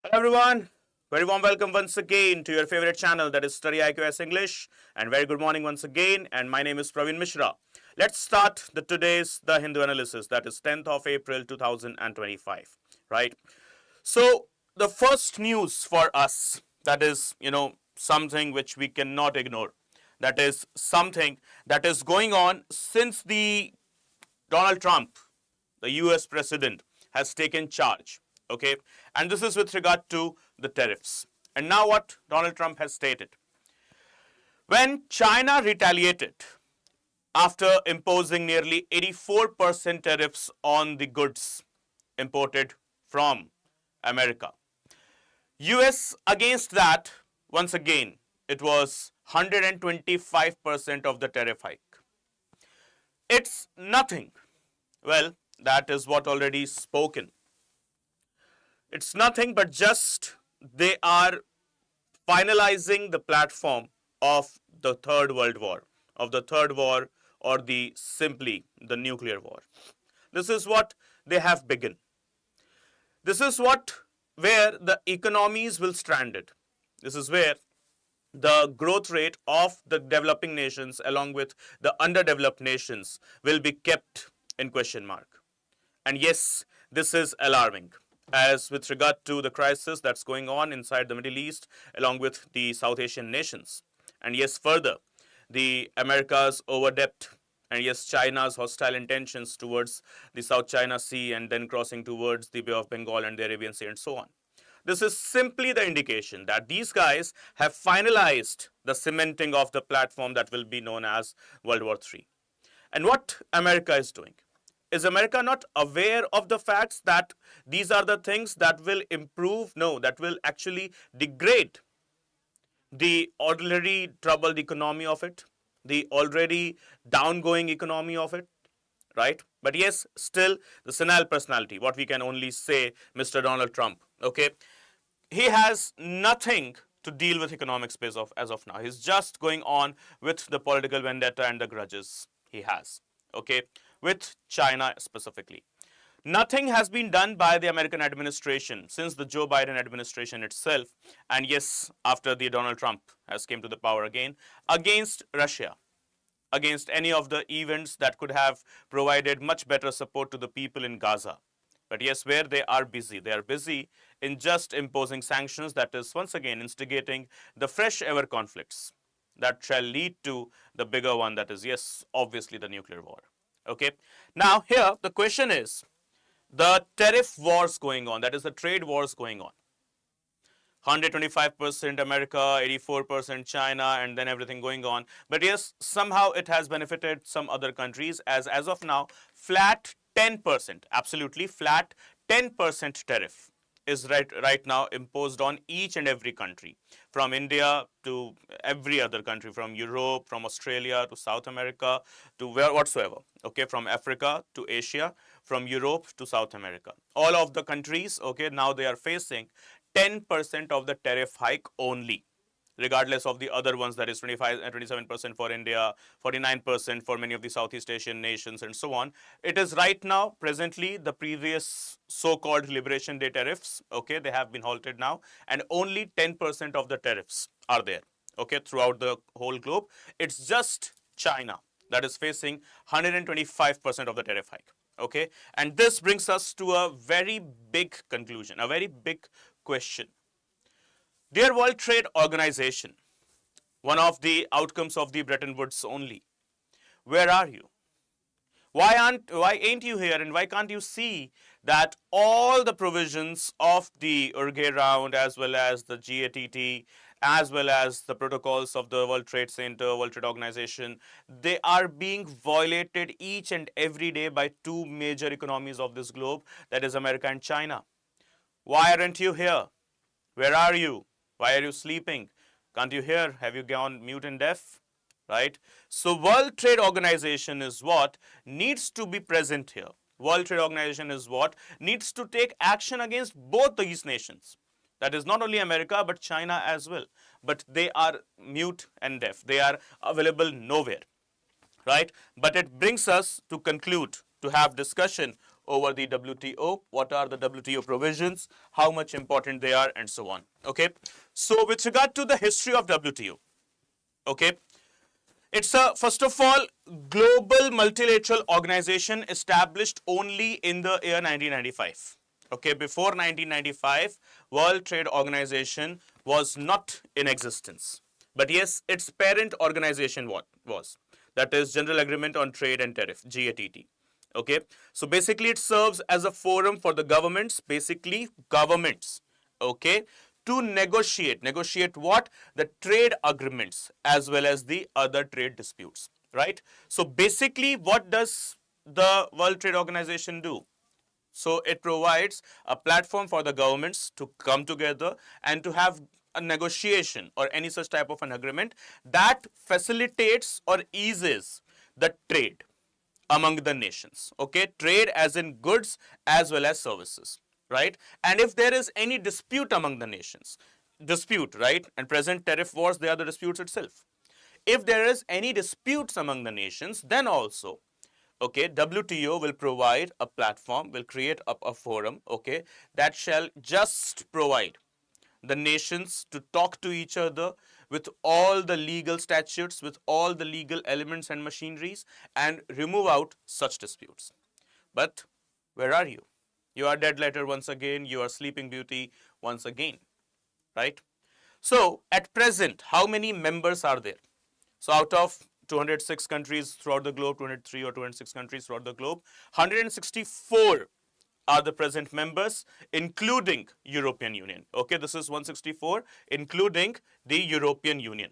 Hello everyone, very warm welcome once again to your favorite channel, that is StudyIQ as English, and very good morning once again, and my name is Praveen Mishra. Let's start today's The Hindu analysis, that is 10th of April 2025, right? So the first news for us, that is, something which we cannot ignore, that is something that is going on since the Donald Trump, the US president, has taken charge. Okay, and this is with regard to the tariffs. And now, what Donald Trump has stated: when China retaliated after imposing nearly 84% tariffs on the goods imported from America, US against that, once again, it was 125% of the tariff hike. It's nothing. Well, that is what already spoken. It's nothing but just they are finalizing the platform of the Third World War, or the simply the nuclear war. This is what they have begun. This is where the economies will stranded. This is where the growth rate of the developing nations along with the underdeveloped nations will be kept in question mark. And yes, this is alarming, as with regard to the crisis that's going on inside the Middle East along with the South Asian nations. And yes, further, the America's overdebt, and yes, China's hostile intentions towards the South China Sea and then crossing towards the Bay of Bengal and the Arabian Sea and so on. This is simply the indication that these guys have finalized the cementing of the platform that will be known as World War III. And what America is doing? Is America not aware of the facts that these are the things that will improve? No, that will actually degrade the already troubled economy of it, the already downgoing economy of it, right? But yes, still the senile personality, what we can only say, Mr. Donald Trump, okay? He has nothing to deal with economic space as of now. He's just going on with the political vendetta and the grudges he has, okay, with China specifically. Nothing has been done by the American administration since the Joe Biden administration itself, and yes, after the Donald Trump has came to the power again, against Russia, against any of the events that could have provided much better support to the people in Gaza. But yes, where they are busy in just imposing sanctions that is once again instigating the fresh ever conflicts that shall lead to the bigger one, that is, yes, obviously the nuclear war. Okay. Now here the question is the tariff wars going on, that is the trade wars going on. 125% America, 84% China, and then everything going on. But yes, somehow it has benefited some other countries, as of now, flat 10%, absolutely flat 10% tariff is right now imposed on each and every country, from India to every other country, from Europe, from Australia to South America to whatsoever, okay, from Africa to Asia, from Europe to South America. All of the countries, okay, now they are facing 10% of the tariff hike only, regardless of the other ones, that is 25 and 27% for India, 49% for many of the Southeast Asian nations and so on. It is right now, presently, the previous so-called Liberation Day tariffs, okay, they have been halted now, and only 10% of the tariffs are there, okay, throughout the whole globe. It's just China that is facing 125% of the tariff hike, okay. And this brings us to a very big conclusion, a very big question. Dear World Trade Organization, one of the outcomes of the Bretton Woods only, where are you? Why ain't you here, and why can't you see that all the provisions of the Uruguay round, as well as the GATT, as well as the protocols of the World Trade Center, World Trade Organization, they are being violated each and every day by two major economies of this globe, that is America and China. Why aren't you here? Where are you? Why are you sleeping? Can't you hear? Have you gone mute and deaf? Right? So World Trade Organization is what needs to be present here. World Trade Organization is what needs to take action against both these nations. That is not only America but China as well. But they are mute and deaf. They are available nowhere. Right? But it brings us to conclude, to have discussion over the WTO, what are the WTO provisions, how much important they are, and so on. Okay, so with regard to the history of WTO, okay, it's a, first of all, global multilateral organization established only in the year 1995. Okay, before 1995, World Trade Organization was not in existence. But yes, its parent organization was. That is General Agreement on Trade and Tariff, GATT. Okay, so basically it serves as a forum for the governments, basically governments, okay, to negotiate what? The trade agreements as well as the other trade disputes, right? So basically what does the World Trade Organization do? So it provides a platform for the governments to come together and to have a negotiation or any such type of an agreement that facilitates or eases the trade among the nations. Okay, trade as in goods as well as services, right? And if there is any dispute among the nations, right? And present tariff wars, they are the disputes itself. If there is any disputes among the nations, then also, okay, WTO will provide a platform, will create up a forum, okay, that shall just provide the nations to talk to each other with all the legal statutes, with all the legal elements and machineries, and remove out such disputes. But where are you? You are dead letter once again, you are sleeping beauty once again, right? So at present, how many members are there? So out of 206 countries throughout the globe, 203 or 206 countries throughout the globe, 164 are the present members, including European Union. Okay, this is 164, including the European Union.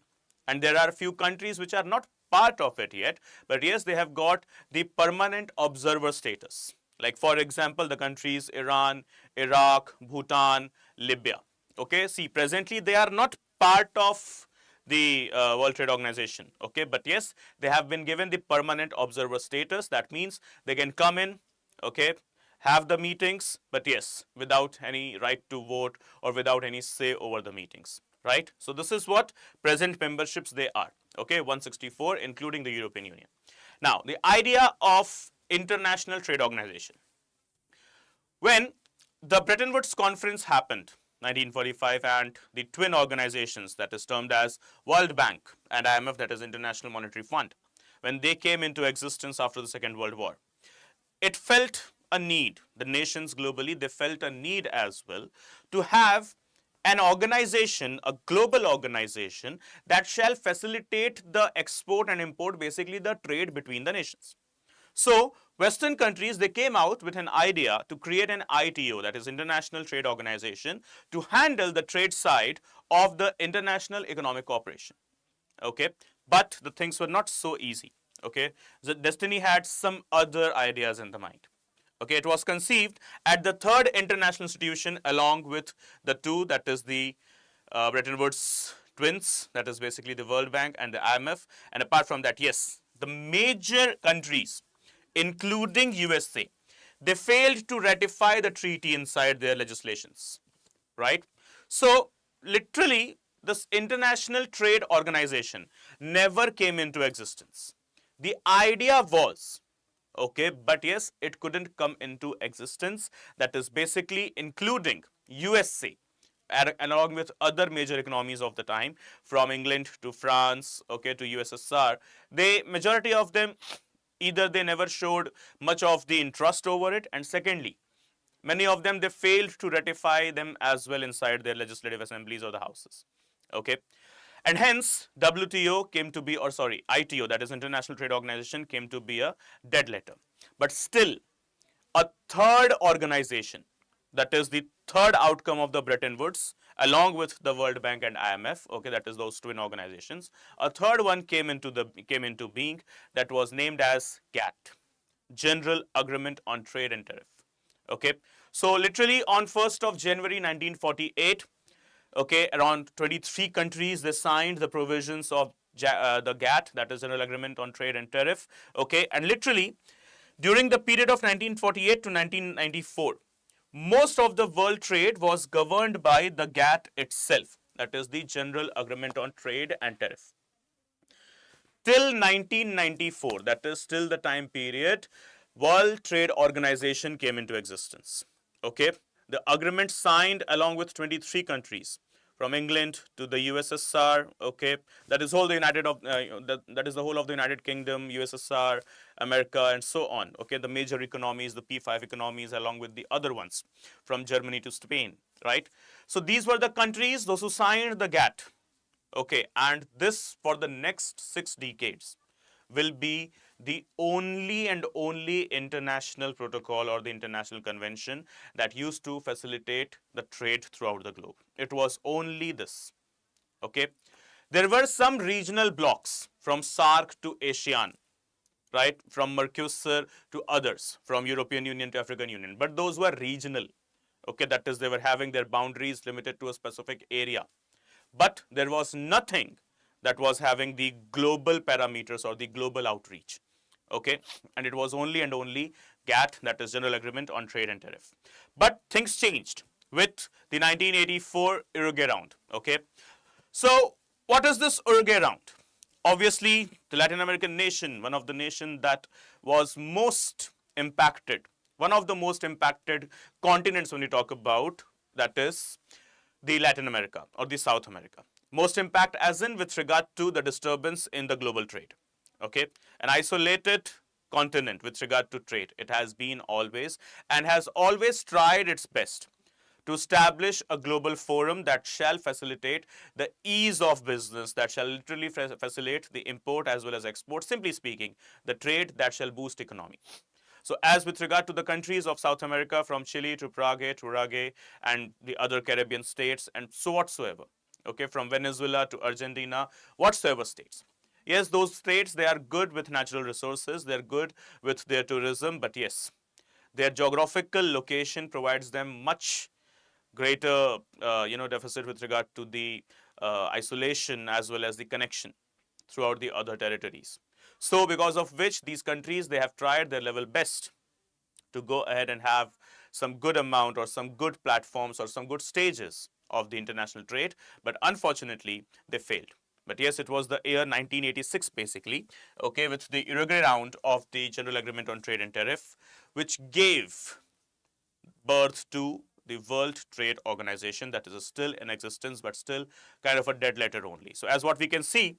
And there are a few countries which are not part of it yet, but yes, they have got the permanent observer status. Like for example, the countries Iran, Iraq, Bhutan, Libya. Okay, see, presently they are not part of the World Trade Organization. Okay, but yes, they have been given the permanent observer status. That means they can come in, okay, have the meetings, but yes, without any right to vote or without any say over the meetings, right? So this is what present memberships they are, okay, 164, including the European Union. Now, the idea of International Trade Organization. When the Bretton Woods Conference happened, 1945, and the twin organizations that is termed as World Bank and IMF, that is International Monetary Fund, when they came into existence after the Second World War, it felt a need, the nations globally, they felt a need as well to have an organization, a global organization that shall facilitate the export and import, basically the trade between the nations. So Western countries, they came out with an idea to create an ITO, that is International Trade Organization, to handle the trade side of the International Economic Cooperation. Okay, but the things were not so easy. Okay, the destiny had some other ideas in the mind. Okay, it was conceived at the third international institution along with the two, that is the Bretton Woods twins, that is basically the World Bank and the IMF. And apart from that, yes, the major countries, including USA, they failed to ratify the treaty inside their legislations, right? So literally, this International Trade Organization never came into existence. The idea was, okay, but yes, it couldn't come into existence. That is basically including USA and along with other major economies of the time, from England to France, okay, to USSR. They, majority of them, either they never showed much of the interest over it, and secondly, many of them, they failed to ratify them as well inside their legislative assemblies or the houses. Okay, and hence WTO came to be, or sorry, ITO, that is International Trade Organization, came to be a dead letter. But still, a third organization, that is the third outcome of the Bretton Woods, along with the World Bank and IMF, okay, that is those twin organizations, a third one came into being, that was named as GATT, General Agreement on Trade and Tariff. Okay, so literally on 1st of January 1948, okay, around 23 countries, they signed the provisions of the GATT, that is General Agreement on Trade and Tariff. Okay, and literally during the period of 1948 to 1994, most of the world trade was governed by the GATT itself, that is the General Agreement on Trade and Tariff. Till 1994, that is till the time period World Trade Organization came into existence. Okay, the agreement signed along with 23 countries, from England to the USSR. Okay, that is whole the United of that is the whole of the United Kingdom, USSR, America, and so on. Okay, the major economies, the P5 economies, along with the other ones, from Germany to Spain. Right. So these were the countries, those who signed the GATT. Okay, and this for the next 6 decades will be the only and only international protocol or the international convention that used to facilitate the trade throughout the globe. It was only this. Okay. There were some regional blocks from SAARC to ASEAN, right? From Mercosur to others, from European Union to African Union. But those were regional. Okay, that is, they were having their boundaries limited to a specific area. But there was nothing that was having the global parameters or the global outreach. Okay, and it was only and only GATT, that is General Agreement on Trade and Tariff. But things changed with the 1984 Uruguay round. Okay, so what is this Uruguay round? Obviously, the Latin American nation, one of the nations that was most impacted, one of the most impacted continents when we talk about, that is the Latin America or the South America. Most impact as in with regard to the disturbance in the global trade. Okay, an isolated continent with regard to trade. It has been always and has always tried its best to establish a global forum that shall facilitate the ease of business, that shall literally facilitate the import as well as export, simply speaking, the trade that shall boost economy. So as with regard to the countries of South America, from Chile to Prague to Uruguay and the other Caribbean states and so whatsoever, okay, from Venezuela to Argentina, whatsoever states. Yes, those states, they are good with natural resources, they're good with their tourism, but yes, their geographical location provides them much greater deficit with regard to the isolation as well as the connection throughout the other territories. So because of which these countries, they have tried their level best to go ahead and have some good amount or some good platforms or some good stages of the international trade, but unfortunately they failed. But yes, it was the year 1986 basically, okay, with the Uruguay round of the General Agreement on Trade and Tariff, which gave birth to the World Trade Organization, that is still in existence, but still kind of a dead letter only. So as what we can see,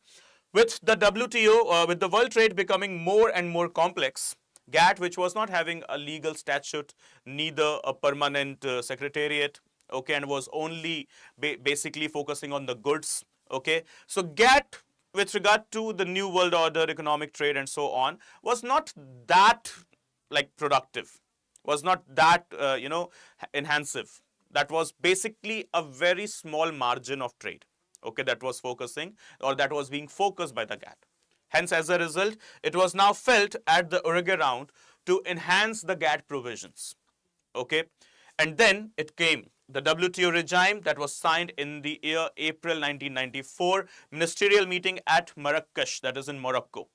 with the WTO, with the world trade becoming more and more complex, GATT, which was not having a legal statute, neither a permanent secretariat, okay, and was only basically focusing on the goods, okay. So GATT, with regard to the new world order, economic trade and so on, was not that like productive, was not that enhansive. That was basically a very small margin of trade, okay, that was focusing or that was being focused by the GATT. Hence, as a result, it was now felt at the Uruguay round to enhance the GATT provisions, okay. And then it came the WTO regime that was signed in the year April 1994, ministerial meeting at Marrakesh, that is in Morocco.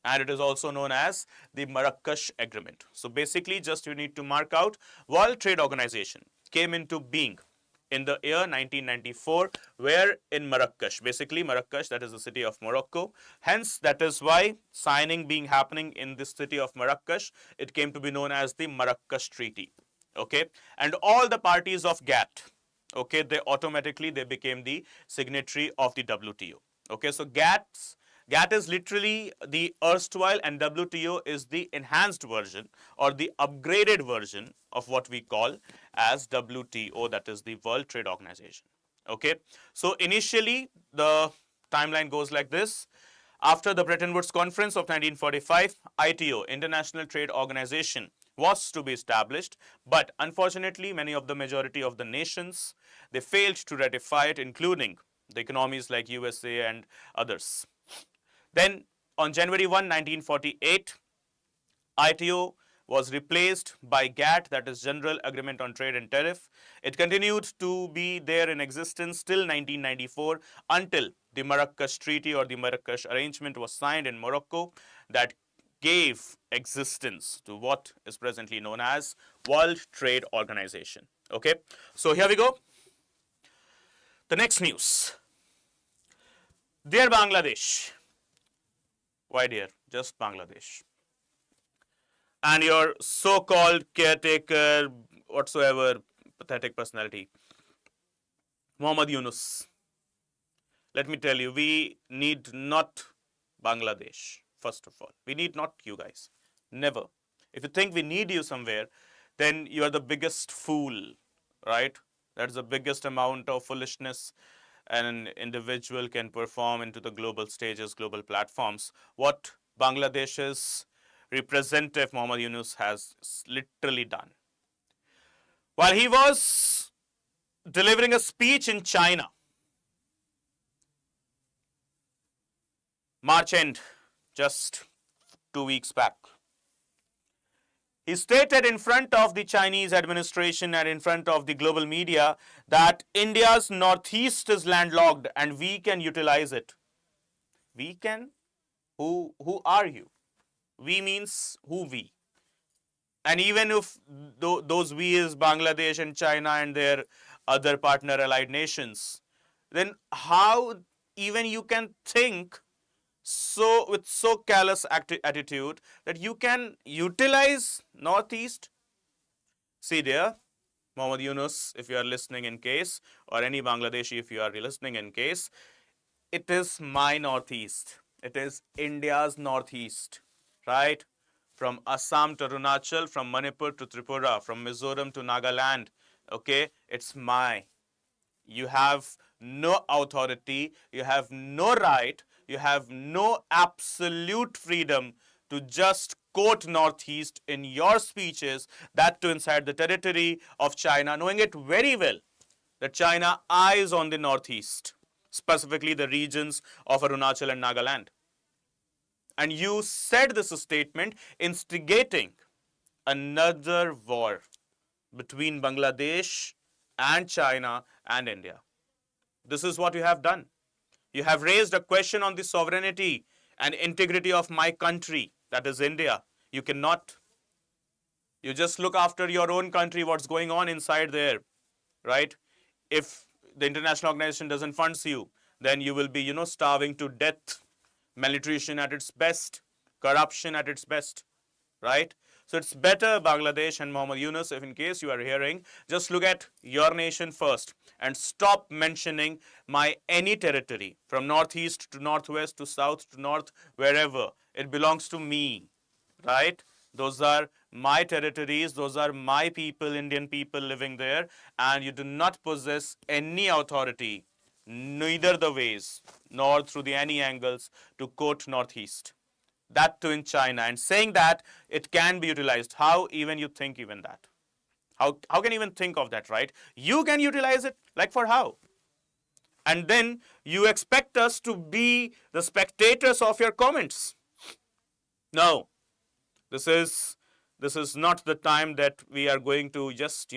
And it is also known as the Marrakesh Agreement. So basically, just you need to mark out, World Trade Organization came into being in the year 1994, where in Marrakesh, basically Marrakesh, that is the city of Morocco. Hence, that is why signing being happening in this city of Marrakesh, it came to be known as the Marrakesh Treaty. Okay, and all the parties of GATT, okay, they became the signatory of the WTO. Okay, so GATT is literally the erstwhile and WTO is the enhanced version or the upgraded version of what we call as WTO, that is the World Trade Organization. Okay, so initially the timeline goes like this. After the Bretton Woods Conference of 1945, ITO, International Trade Organization, was to be established, but unfortunately many of the majority of the nations, they failed to ratify it, including the economies like USA and others. Then on January 1, 1948, ITO was replaced by GATT, that is General Agreement on Trade and Tariff. It continued to be there in existence till 1994 until the Marrakesh Treaty or the Marrakesh Arrangement was signed in Morocco that gave existence to what is presently known as World Trade Organization. Okay, so here we go. The next news. Dear Bangladesh. Why dear? Just Bangladesh. and your so-called caretaker, whatsoever pathetic personality, Muhammad Yunus. Let me tell you, we need not Bangladesh, first of all. We need not you guys. Never. If you think we need you somewhere, then you are the biggest fool, right? That's the biggest amount of foolishness an individual can perform into the global stages, global platforms. What Bangladesh's representative Muhammad Yunus has literally done. While he was delivering a speech in China, March end, just 2 weeks back, he stated in front of the Chinese administration and in front of the global media that India's northeast is landlocked and we can utilize it. We can? Who are you? We means who we? And even if those we is Bangladesh and China and their other partner allied nations, then how even you can think so with so callous attitude that you can utilize northeast? See there, Mohammad Yunus, if you are listening in case, or any Bangladeshi if you are listening in case, it is my northeast. It is India's northeast, right? From Assam to Arunachal, from Manipur to Tripura, from Mizoram to Nagaland, okay? It's my. You have no authority, you have no right, you have no absolute freedom to just quote Northeast in your speeches, that too inside the territory of China, knowing it very well that China eyes on the Northeast, specifically the regions of Arunachal and Nagaland. And you said this statement instigating another war between Bangladesh and China and India. This is what you have done. You have raised a question on the sovereignty and integrity of my country, that is India. You cannot. You just look after your own country, what's going on inside there, right? If the international organization doesn't fund you, then you will be, starving to death, malnutrition at its best, corruption at its best, right? So it's better, Bangladesh and Muhammad Yunus, if in case you are hearing, just look at your nation first and stop mentioning my any territory from northeast to northwest to south to north, wherever. It belongs to me, right? Those are my territories, those are my people, Indian people living there, and you do not possess any authority, neither the ways nor through the any angles, to quote northeast. That too in China, and saying that it can be utilized. How even you think even that? How can you even think of that, right? You can utilize it, like for how? And then you expect us to be the spectators of your comments. No, this is not the time that we are going to just,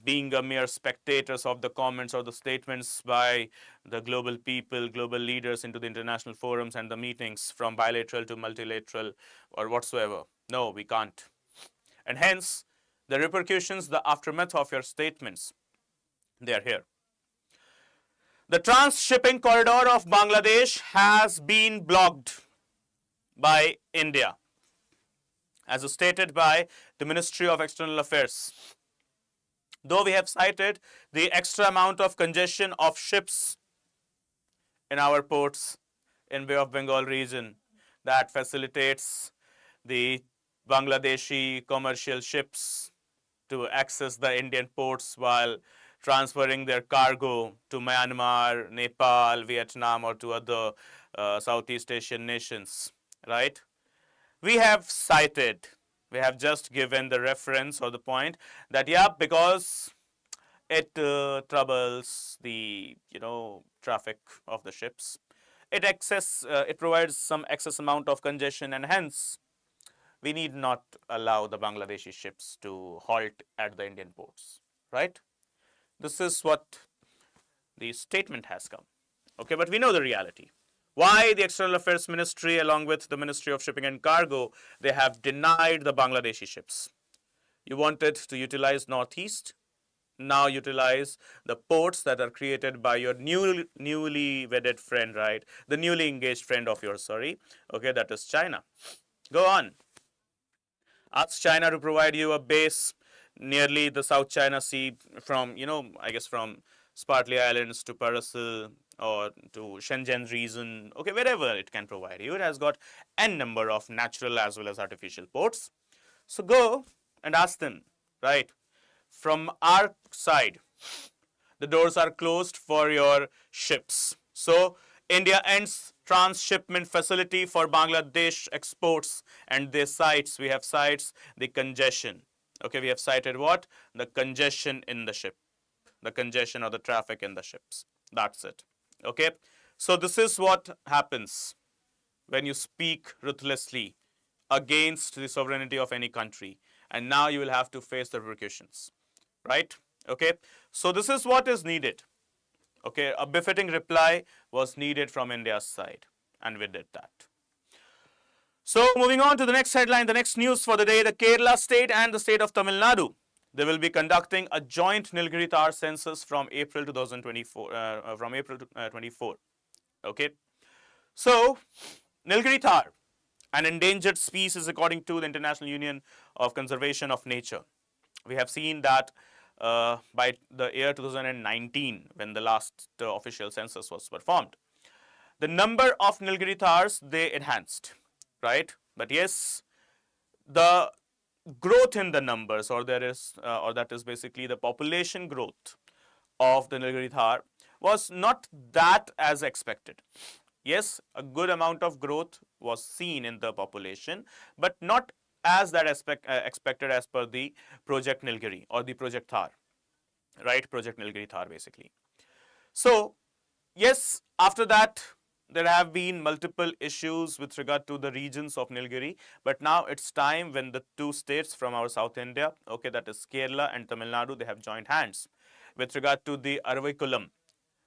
being a mere spectators of the comments or the statements by the global people, global leaders into the international forums and the meetings from bilateral to multilateral or whatsoever. No, we can't. And hence, the repercussions, the aftermath of your statements, they are here. The trans-shipping corridor of Bangladesh has been blocked by India, as stated by the Ministry of External Affairs. Though we have cited the extra amount of congestion of ships in our ports in Bay of Bengal region that facilitates the Bangladeshi commercial ships to access the Indian ports while transferring their cargo to Myanmar, Nepal, Vietnam, or to other Southeast Asian nations, right? We have cited, we have just given the reference or the point that, yeah, because it troubles the, traffic of the ships, it provides some excess amount of congestion, and hence we need not allow the Bangladeshi ships to halt at the Indian ports, right? This is what the statement has come. Okay, but we know the reality. Why the External Affairs Ministry, along with the Ministry of Shipping and Cargo, they have denied the Bangladeshi ships. You wanted to utilize Northeast, now utilize the ports that are created by your newly wedded friend, right? The newly engaged friend of yours, sorry. Okay, that is China. Go on. Ask China to provide you a base nearly the South China Sea from, I guess from Spratly Islands to Parasil or to Shenzhen region, okay, wherever it can provide you. It has got n number of natural as well as artificial ports. So go and ask them, right? From our side, the doors are closed for your ships. So India ends transshipment facility for Bangladesh exports, and their sites, we have sites, the congestion. Okay, we have cited what? The congestion in the ship, the congestion or the traffic in the ships. That's it. Okay, so this is what happens when you speak ruthlessly against the sovereignty of any country, and now you will have to face the repercussions, right? Okay, so this is what is needed. Okay, a befitting reply was needed from India's side, and we did that. So moving on to the next headline, the next news for the day, the Kerala state and the state of Tamil Nadu, they will be conducting a joint Nilgiri Thar census from April 2024, from April 24. Okay, so Nilgiri Thar, an endangered species according to the International Union of Conservation of Nature. We have seen that by the year 2019, when the last official census was performed, the number of Nilgiri Thars, they enhanced, right? But yes, the growth in the numbers, or that is basically the population growth of the Nilgiri Thar, was not that as expected. Yes, a good amount of growth was seen in the population, but not as that expected as per the Project Nilgiri or the Project Thar, right? Project Nilgiri Thar basically. So yes, after that there have been multiple issues with regard to the regions of Nilgiri, but now it's time when the two states from our South India, okay, that is Kerala and Tamil Nadu, they have joined hands with regard to the Aravikulam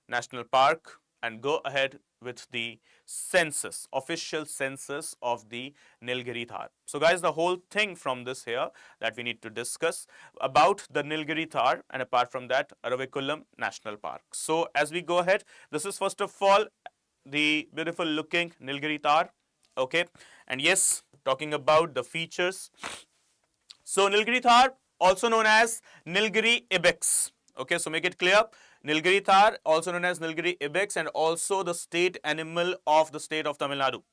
National Park and go ahead with the census, official census of the Nilgiri Thar. So guys, the whole thing from this here that we need to discuss about the Nilgiri Thar, and apart from that, Aravikulam National Park. So as we go ahead, this is first of all the beautiful looking Nilgiri Thar, okay, and yes, talking about the features. So Nilgiri Thar, also known as Nilgiri ibex, okay, so make it clear, Nilgiri Thar, also known as Nilgiri ibex, and also the state animal of the state of Tamil Nadu,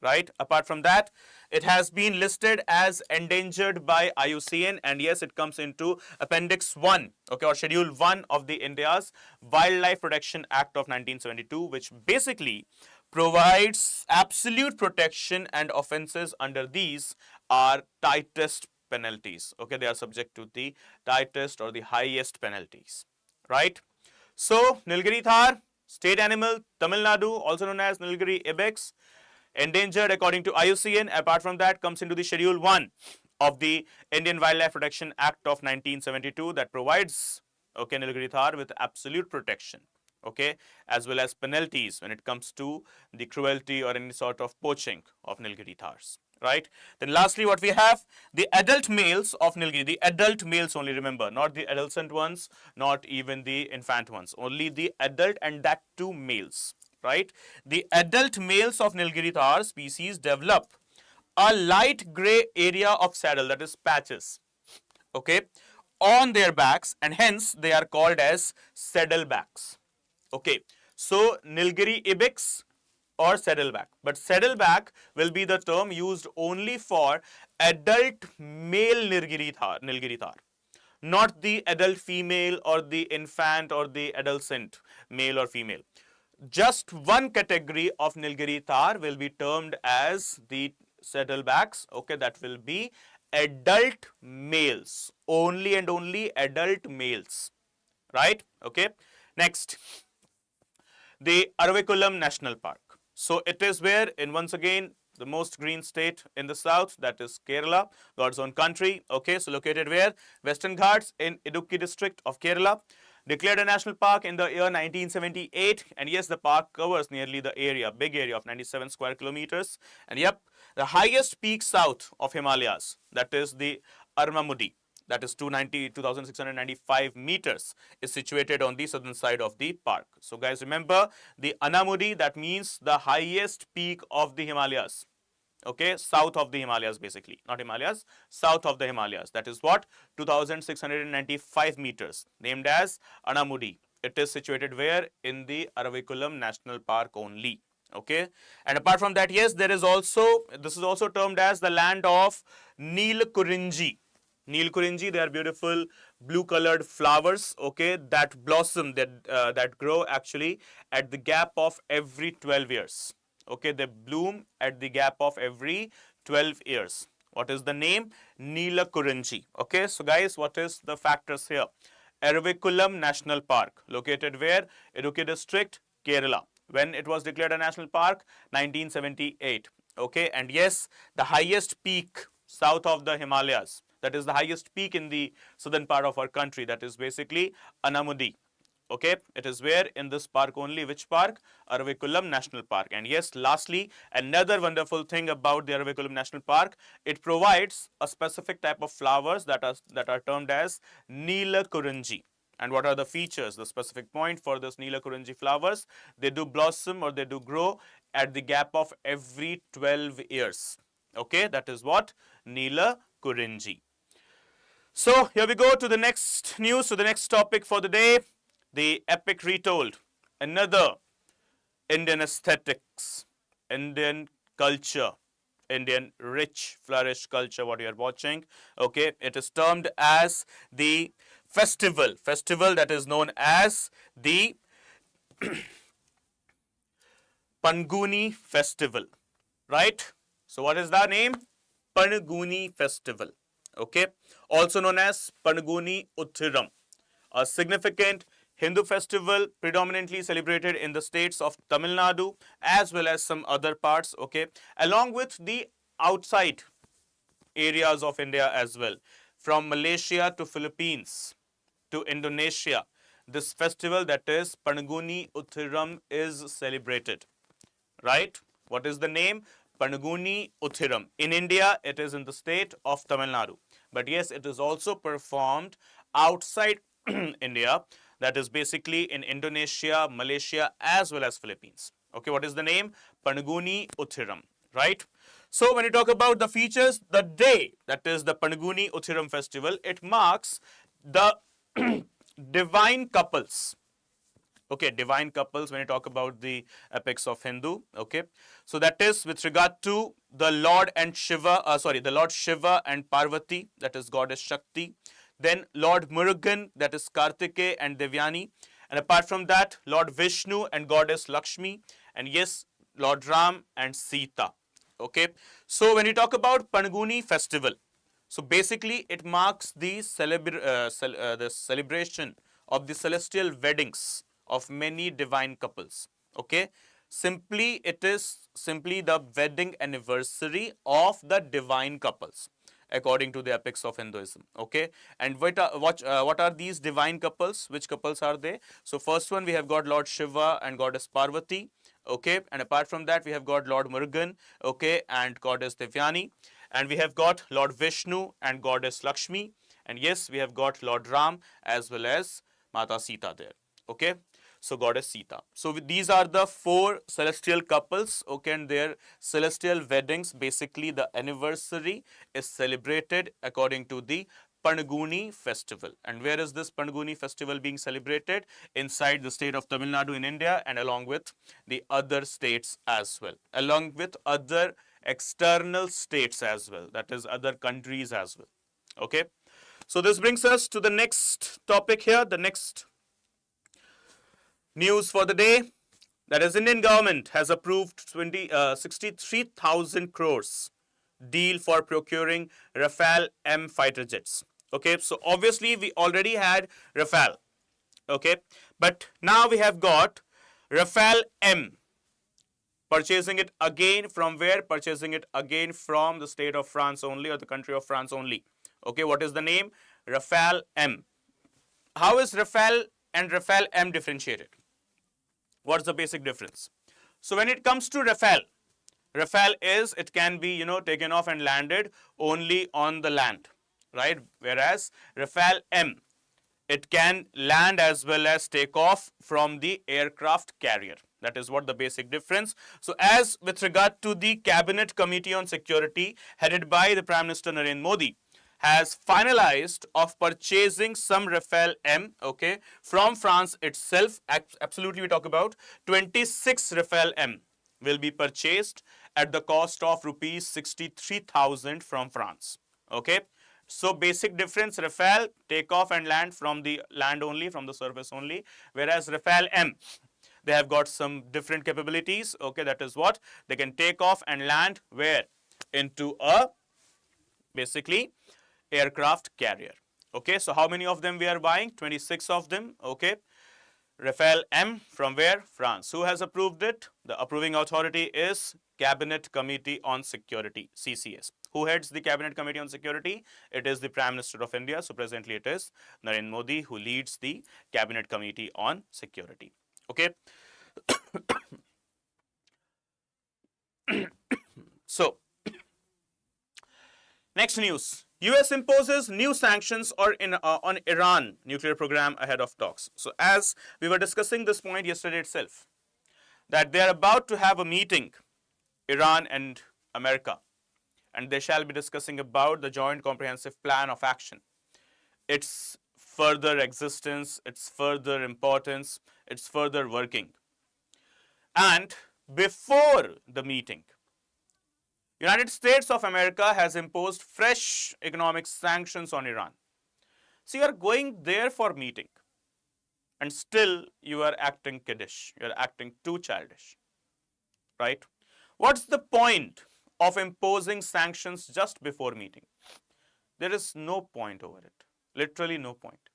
right? Apart from that, it has been listed as endangered by IUCN, and yes, it comes into Appendix 1, okay, or Schedule 1 of the India's Wildlife Protection Act of 1972, which basically provides absolute protection, and offences under these are tightest penalties, okay, they are subject to the tightest or the highest penalties, right? So Nilgiri Thar, state animal, Tamil Nadu, also known as Nilgiri ibex, endangered according to IUCN. Apart from that, comes into the Schedule 1 of the Indian Wildlife Protection Act of 1972 that provides, okay, Nilgiri Thar with absolute protection, okay, as well as penalties when it comes to the cruelty or any sort of poaching of Nilgiri Thars, right? Then lastly, what we have, the adult males of Nilgiri, the adult males only, remember, not the adolescent ones, not even the infant ones, only the adult, and that too males, right? The adult males of Nilgiri Thar species develop a light gray area of saddle, that is patches, okay, on their backs, and hence they are called as saddlebacks, okay. So Nilgiri ibex or saddleback, but saddleback will be the term used only for adult male Nilgiri Thar, not the adult female or the infant or the adolescent male or female. Just one category of Nilgiri Thar will be termed as the saddlebacks, okay, that will be adult males, only and only adult males, right? Okay, next, the Aravikulam National Park. So it is where, in once again, the most green state in the south, that is Kerala, God's own country, okay, so located where? Western Ghats in Idukki district of Kerala. Declared a national park in the year 1978, and yes, the park covers nearly the area, big area of 97 square kilometers, and yep, the highest peak south of Himalayas, that is the Armamudi, that is 2,695 meters, is situated on the southern side of the park. So guys, remember the Anamudi, that means the highest peak of the Himalayas, okay, south of the Himalayas basically, not Himalayas, south of the Himalayas. That is what? 2,695 meters, named as Anamudi. It is situated where? In the Aravikulam National Park only. Okay, and apart from that, yes, there is also, this is also termed as the land of Neelkurinji. Neelkurinji, they are beautiful blue colored flowers, okay, that blossom, that grow actually at the gap of every 12 years. Okay, they bloom at the gap of every 12 years. What is the name? Neelkurinji. Okay, so guys, what is the factors here? Ervikulam National Park, located where? Idukki district, Kerala. When it was declared a national park? 1978. Okay, and yes, the highest peak south of the Himalayas, that is the highest peak in the southern part of our country, that is basically Anamudi. Okay, it is where? In this park only. Which park? Aravikulam National Park. And yes, lastly, another wonderful thing about the Aravikulam National Park, it provides a specific type of flowers that are termed as Neelkurinji. And what are the features? The specific point for this Neelkurinji flowers, they do blossom or they do grow at the gap of every 12 years. Okay, that is what? Neelkurinji. So here we go to the next news, to the next topic for the day, the epic retold. Another Indian aesthetics, Indian culture, Indian rich, flourished culture, what you are watching. Okay, it is termed as the festival that is known as the Panguni festival, right? So what is the name? Panguni festival, okay, also known as Panguni Uthiram, a significant Hindu festival predominantly celebrated in the states of Tamil Nadu as well as some other parts, okay, along with the outside areas of India as well, from Malaysia to Philippines to Indonesia. This festival, that is Panguni Uthiram, is celebrated, right? What is the name? Panguni Uthiram. In India, it is in the state of Tamil Nadu. But yes, it is also performed outside India, that is basically in Indonesia, Malaysia, as well as Philippines. Okay, what is the name? Panguni Uthiram, right? So when you talk about the features, the day, that is the Panguni Uthiram festival, it marks the divine couples. Okay, divine couples when you talk about the epics of Hindu. Okay, so that is with regard to the Lord Shiva and Parvati, that is goddess Shakti. Then Lord Murugan, that is Kartike and Devyani. And apart from that, Lord Vishnu and goddess Lakshmi. And yes, Lord Ram and Sita. Okay, so when you talk about Panguni festival, so basically it marks the celebration of the celestial weddings of many divine couples. Okay, it is simply the wedding anniversary of the divine couples according to the epics of Hinduism. Okay, and what are these divine couples? Which couples are they? So first one, we have got Lord Shiva and goddess Parvati. Okay, and apart from that, we have got Lord Murugan, okay, and goddess Devyani. And we have got Lord Vishnu and goddess Lakshmi. And yes, we have got Lord Ram as well as Mata Sita there. Okay, so goddess Sita. So these are the four celestial couples, okay, and their celestial weddings. Basically, the anniversary is celebrated according to the Panguni festival. And where is this Panguni festival being celebrated? Inside the state of Tamil Nadu in India, and along with the other states as well, along with other external states as well, that is other countries as well. Okay, so this brings us to the next topic here, the next news for the day, that is Indian government has approved 63,000 crores deal for procuring Rafale M fighter jets. Okay, so obviously we already had Rafale, okay, but now we have got Rafale M. Purchasing it again from where? Purchasing it again from the state of France only, or the country of France only. Okay, what is the name? Rafale M. How is Rafale and Rafale M differentiated? What's the basic difference? So when it comes to Rafale, it can be, taken off and landed only on the land, right? Whereas Rafale M, it can land as well as take off from the aircraft carrier. That is what the basic difference. So as with regard to the Cabinet Committee on Security headed by the Prime Minister Narendra Modi has finalized of purchasing some Rafale M, okay, from France itself. Absolutely, we talk about 26 Rafale M will be purchased at the cost of rupees 63,000 from France. Okay. So basic difference, Rafale take off and land from the land only, from the surface only, whereas Rafale M, they have got some different capabilities. Okay, that is what they can take off and land where? Into a basically aircraft carrier. Okay, so how many of them we are buying? 26 of them. Okay, Rafale M from where? France. Who has approved it? The approving authority is Cabinet Committee on Security, CCS. Who heads the Cabinet Committee on Security? It is the Prime Minister of India. So presently it is Narendra Modi who leads the Cabinet Committee on Security. Okay. So, next news. US imposes new sanctions on Iran nuclear program ahead of talks. So as we were discussing this point yesterday itself, that they are about to have a meeting, Iran and America, and they shall be discussing about the joint comprehensive plan of action, its further existence, its further importance, its further working. And before the meeting, United States of America has imposed fresh economic sanctions on Iran. So you are going there for meeting and still you are acting kiddish, you are acting too childish, right? What's the point of imposing sanctions just before meeting? There is no point over it, literally no point.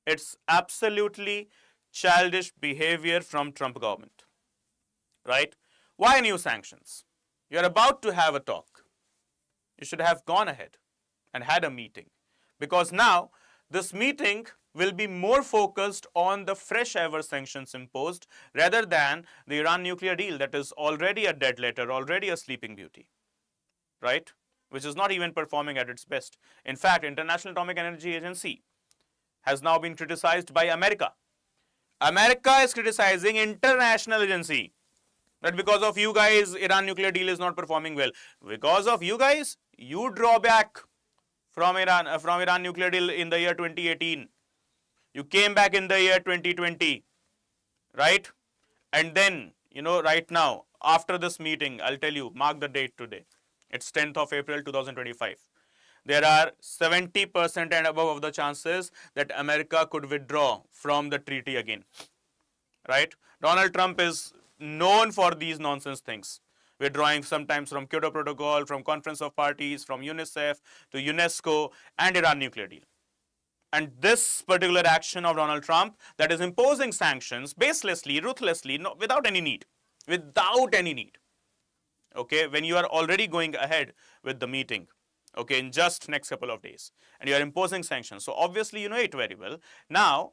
It's absolutely childish behavior from Trump government, right? Why new sanctions? You're about to have a talk. You should have gone ahead and had a meeting, because now this meeting will be more focused on the fresh ever sanctions imposed rather than the Iran nuclear deal that is already a dead letter, already a sleeping beauty, right? Which is not even performing at its best. In fact, International Atomic Energy Agency has now been criticized by America. America is criticizing international agency that because of you guys, Iran nuclear deal is not performing well. Because of you guys, you draw back from Iran nuclear deal in the year 2018. You came back in the year 2020, right? And then, right now, after this meeting, I'll tell you, mark the date today. It's 10th of April 2025. There are 70% and above of the chances that America could withdraw from the treaty again, right? Donald Trump is known for these nonsense things, withdrawing sometimes from Kyoto Protocol, from Conference of Parties, from UNICEF to UNESCO and Iran nuclear deal. And this particular action of Donald Trump that is imposing sanctions baselessly, ruthlessly, without any need, okay, when you are already going ahead with the meeting, okay, in just next couple of days, and you are imposing sanctions. So obviously you know it very well. Now,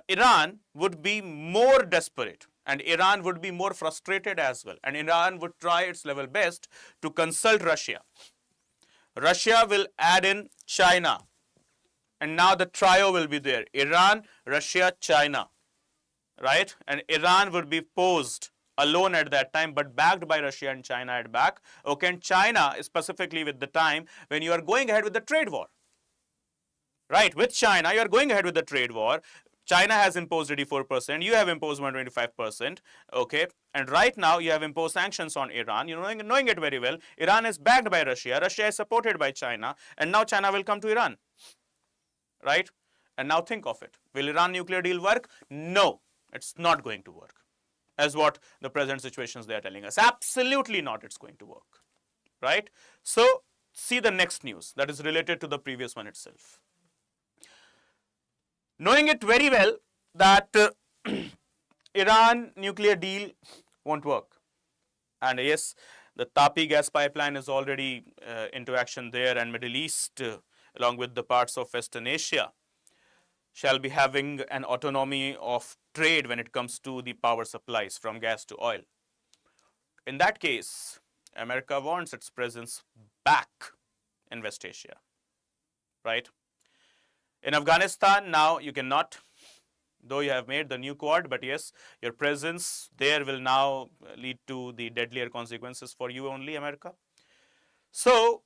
Iran would be more desperate and Iran would be more frustrated as well. And Iran would try its level best to consult Russia. Russia will add in China. And now the trio will be there. Iran, Russia, China. Right? And Iran would be posed alone at that time, but backed by Russia and China at back. Okay, and China specifically with the time when you are going ahead with the trade war. Right? With China, you are going ahead with the trade war. China has imposed 84%, you have imposed 125%, okay? And right now, you have imposed sanctions on Iran, knowing it very well. Iran is backed by Russia, Russia is supported by China, and now China will come to Iran, right? And now think of it. Will Iran nuclear deal work? No, it's not going to work, as what the present situations they are telling us. Absolutely not, it's going to work, right? So, see the next news that is related to the previous one itself. Knowing it very well that Iran nuclear deal won't work. And yes, the Tapi gas pipeline is already into action there, and Middle East, along with the parts of Western Asia, shall be having an autonomy of trade when it comes to the power supplies from gas to oil. In that case, America wants its presence back in West Asia, right? In Afghanistan, now you cannot Though you have made the new quad, but yes, your presence there will now lead to the deadlier consequences for you only, America. So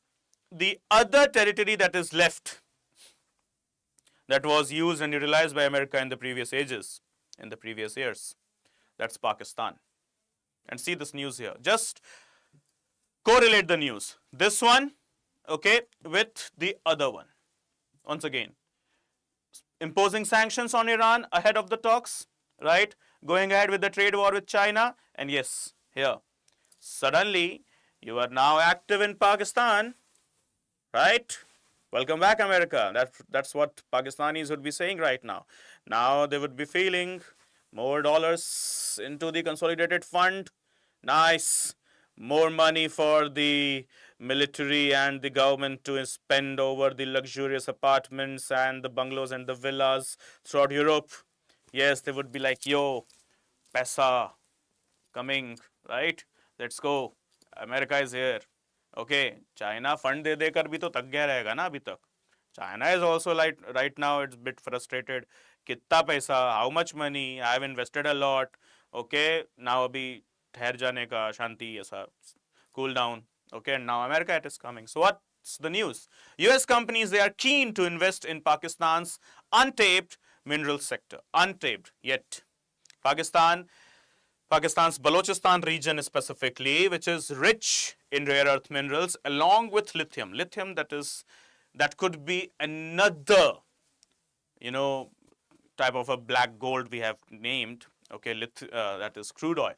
the other territory that is left, that was used and utilized by America in the previous ages, in the previous years, that's Pakistan. And see this news here. Just correlate the news. This one, okay, with the other one. Once again, imposing sanctions on Iran ahead of the talks, right? Going ahead with the trade war with China. And yes, here, suddenly you are now active in Pakistan, right? Welcome back, America. That's what Pakistanis would be saying right now. Now they would be feeling more dollars into the consolidated fund. Nice. More money for the military and the government to spend over the luxurious apartments and the bungalows and the villas throughout Europe. Yes, they would be like, yo, paisa coming, right? Let's go. America is here. Okay, China fund दे देकर भी तो थक गया रहेगा ना अभी तक. China is also like right now it's a bit frustrated. कितना पैसा? How much money? I have invested a lot. Okay, now अभी ठहर जाने का शांति ऐसा cool down. Okay, and now America it is coming. So what's the news? US companies, they are keen to invest in Pakistan's untapped mineral sector. Untapped yet. Pakistan's Balochistan region specifically, which is rich in rare earth minerals along with lithium. Lithium, that could be another, type of a black gold we have named. Okay, that is crude oil.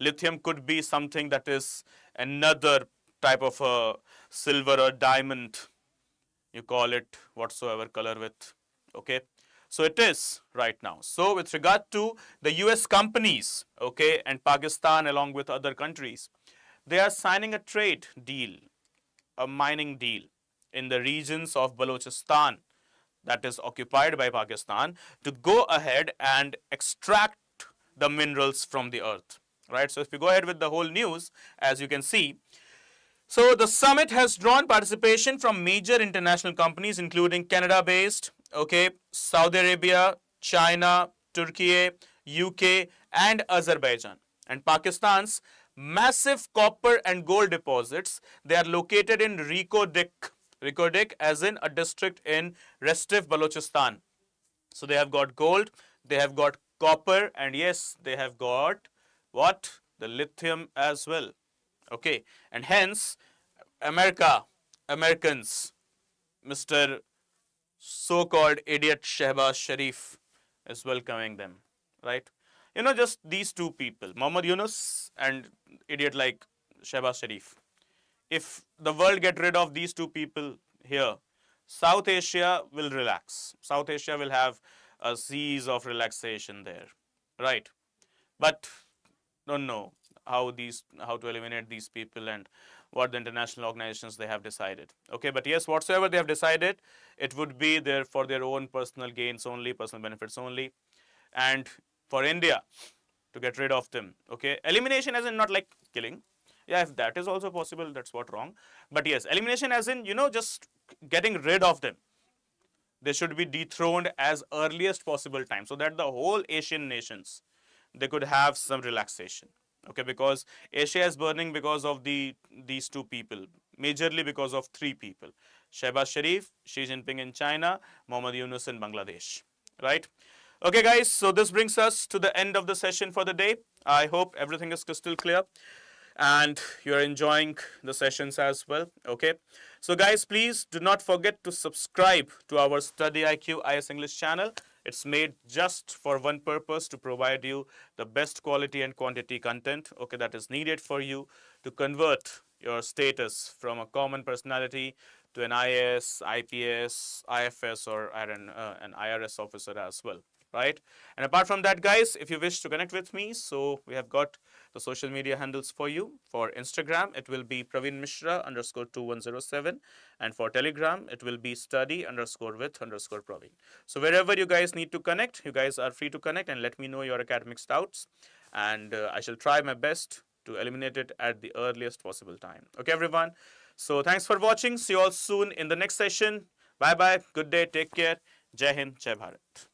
Lithium could be something that is another type of a silver or diamond. You call it whatsoever color with. Okay. So it is right now. So with regard to the US companies, okay, and Pakistan along with other countries, they are signing a trade deal, a mining deal in the regions of Balochistan that is occupied by Pakistan to go ahead and extract the minerals from the earth, right? So if we go ahead with the whole news, as you can see, so the summit has drawn participation from major international companies including Canada-based, okay, Saudi Arabia, China, Turkey, UK and Azerbaijan. And Pakistan's massive copper and gold deposits, they are located in Rikodik as in a district in Restif, Balochistan. So they have got gold, they have got copper and yes, they have got what? The lithium as well. Okay, and hence Americans, Mr. so-called idiot Shehbaz Sharif is welcoming them, right? Just these two people, Mohammad Yunus and idiot like Shehbaz Sharif. If the world get rid of these two people here, South Asia will relax. South Asia will have a seas of relaxation there, right? But don't know how to eliminate these people and what the international organizations they have decided. Okay, but yes, whatsoever they have decided, it would be there for their own personal gains only, personal benefits only. And for India to get rid of them, okay, elimination as in not like killing. Yeah, if that is also possible, that's what wrong. But yes, elimination as in, just getting rid of them. They should be dethroned as earliest possible time so that the whole Asian nations, they could have some relaxation. Okay, because Asia is burning because of these two people, majorly because of three people: Shehbaz Sharif, Xi Jinping in China, Mohammad Yunus in Bangladesh, right? Okay, guys, so this brings us to the end of the session for the day. I hope everything is crystal clear and you're enjoying the sessions as well. Okay, so guys, please do not forget to subscribe to our StudyIQ IS English channel. It's made just for one purpose, to provide you the best quality and quantity content, okay, that is needed for you to convert your status from a common personality to an IAS, IPS, IFS or an IRS officer as well, right? And apart from that, guys, if you wish to connect with me, so we have got the social media handles for you. For Instagram, it will be Praveen Mishra _2107, and for Telegram, it will be study_with_Praveen. So wherever you guys need to connect, you guys are free to connect and let me know your academic doubts, and I shall try my best to eliminate it at the earliest possible time. Okay, everyone. So thanks for watching. See you all soon in the next session. Bye bye. Good day. Take care. Jai Hind. Jai Bharat.